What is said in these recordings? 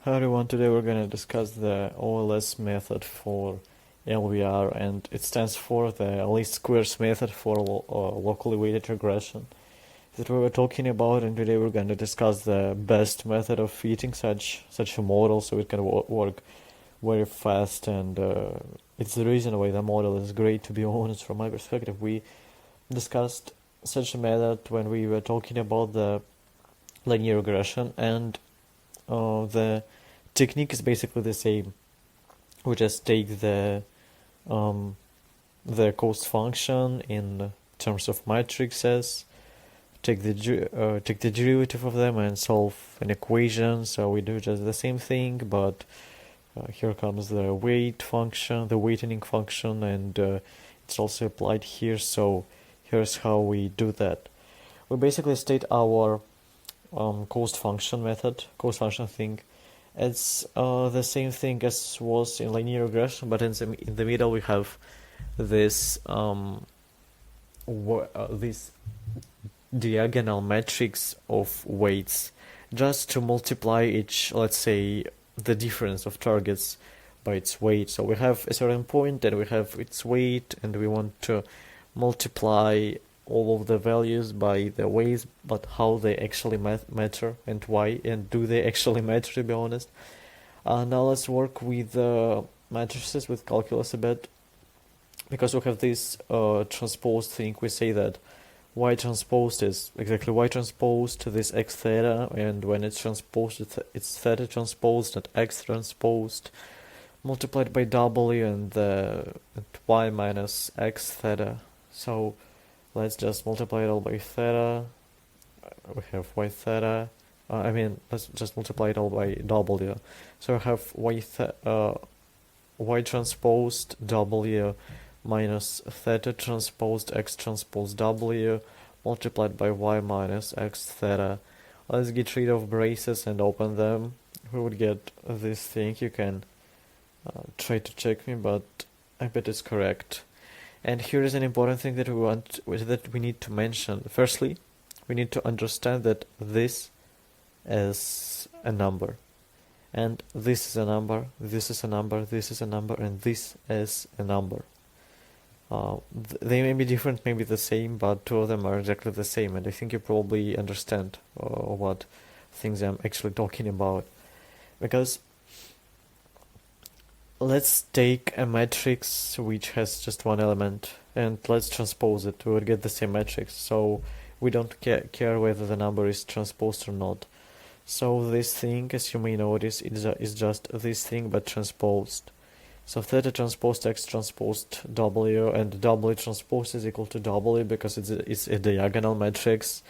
Hi everyone, today we're going to discuss the OLS method for LVR, and it stands for the least squares method for locally weighted regression that we were talking about, and today we're going to discuss the best method of fitting such a model so it can work very fast, and it's the reason why the model is great. To be honest, from my perspective, we discussed such a method when we were talking about the linear regression, and the technique is basically the same. We just take the cost function in terms of matrices, take the derivative of them and solve an equation. So we do just the same thing, but here comes the weight function, the weighting function, and it's also applied here. So here's how we do that. We basically state our cost function thing. It's the same thing as was in linear regression, but in the middle we have this this diagonal matrix of weights, just to multiply each, let's say, the difference of targets by its weight. So we have a certain point and we have its weight, and we want to multiply all of the values by the weights, but how they actually matter and why, and do they actually matter, to be honest. Now let's work with matrices, with calculus a bit, because we have this transposed thing. We say that y transposed is exactly y transposed to this x theta, and when it's transposed, it's theta transposed, not x transposed, multiplied by w and y minus x theta. So let's just multiply it all by theta. We have y theta. Let's just multiply it all by w. So we have y transposed w minus theta transposed x transposed w multiplied by y minus x theta. Let's get rid of braces and open them. We would get this thing. You can try to check me, but I bet it's correct. And here is an important thing that we need to mention. Firstly, we need to understand that this is a number, and this is a number, this is a number, this is a number, and this is a number. They may be different, maybe the same, but two of them are exactly the same, and I think you probably understand what things I'm actually talking about. Because let's take a matrix which has just one element, and let's transpose it. We would get the same matrix, so we don't care whether the number is transposed or not. So this thing, as you may notice, is just this thing but transposed. So theta transposed x transposed w, and w transposed is equal to w because it's a diagonal matrix,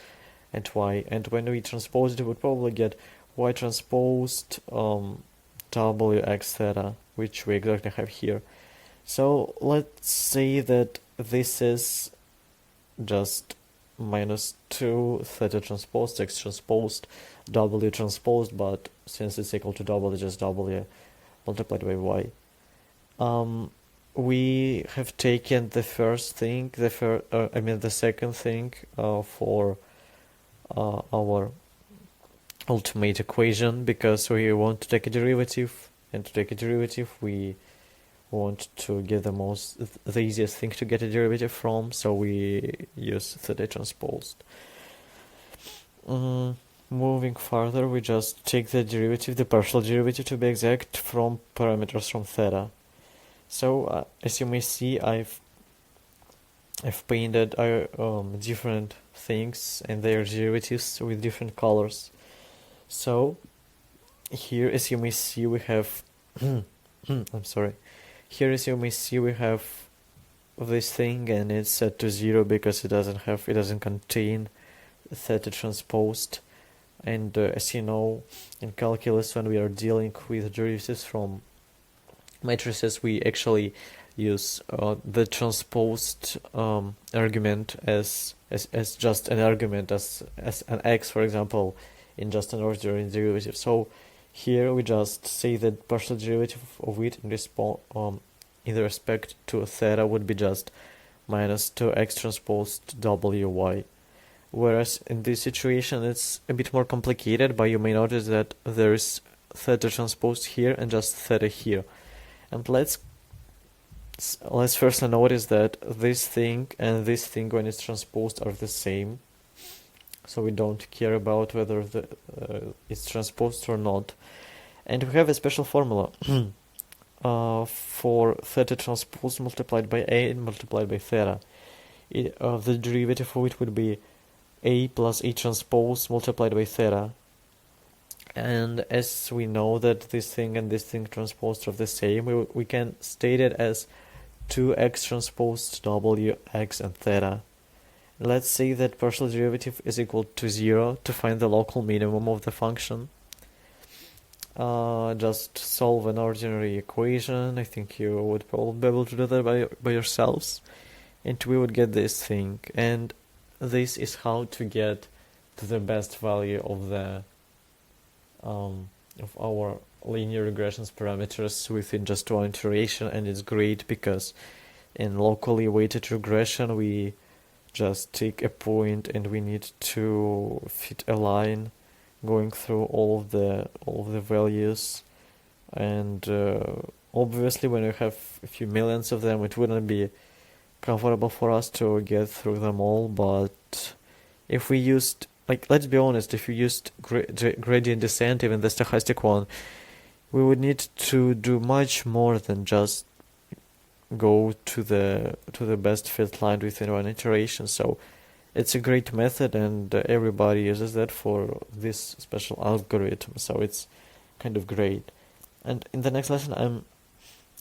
and y. And when we transpose it, we would probably get y transposed w x theta, which we exactly have here. So let's say that this is just minus 2 theta transposed x transposed w transposed, but since it's equal to w, just w multiplied by y. We have taken the first thing, the second thing for our ultimate equation, because we want to take a derivative, and to take a derivative we want to get the easiest thing to get a derivative from, so we use theta transposed. Moving further, we just take the derivative, the partial derivative to be exact, from parameters from theta. So as you may see, I've painted different things and their derivatives with different colors. So here, as you may see, we have I'm sorry. Here, as you may see, we have this thing, and it's set to 0 because it doesn't contain theta transposed. And as you know, in calculus, when we are dealing with derivatives from matrices, we actually use the transposed argument as just an argument, as an x, for example, in just an ordinary derivative. So here we just say that partial derivative of it in respect to theta would be just minus 2x transposed wy. Whereas in this situation it's a bit more complicated, but you may notice that there's theta transposed here and just theta here. And let's firstly notice that this thing and this thing, when it's transposed, are the same. So we don't care about whether it's transposed or not. And we have a special formula for theta transpose multiplied by a and multiplied by theta. The derivative of it would be a plus a transpose multiplied by theta. And as we know that this thing and this thing transposed are the same, we can state it as 2x transposed w x and theta. Let's say that partial derivative is equal to 0 to find the local minimum of the function. Just solve an ordinary equation. I think you would probably be able to do that by yourselves. And we would get this thing. And this is how to get to the best value of the of our linear regressions parameters within just one iteration. And it's great because in locally weighted regression we just take a point and we need to fit a line going through all of the values, and obviously when we have a few millions of them it wouldn't be comfortable for us to get through them all. But if we used, like, let's be honest, if we used gradient descent, even the stochastic one, we would need to do much more than just go to the best fit line within one iteration. So it's a great method, and everybody uses that for this special algorithm. So it's kind of great. And in the next lesson,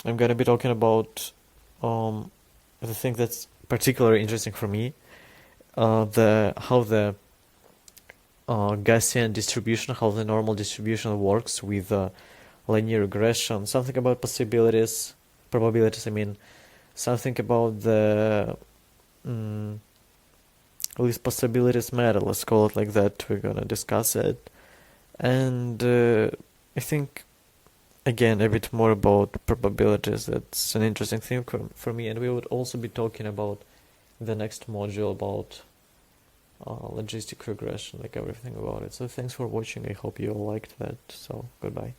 I'm gonna be talking about the thing that's particularly interesting for me, how the Gaussian distribution, how the normal distribution works with linear regression. Something about probabilities. I mean, something about the these possibilities matter, let's call it like that. We're gonna discuss it, and I think again a bit more about probabilities. That's an interesting thing for me, and we would also be talking about the next module about logistic regression, like everything about it. So thanks for watching. I hope you all liked that. So goodbye.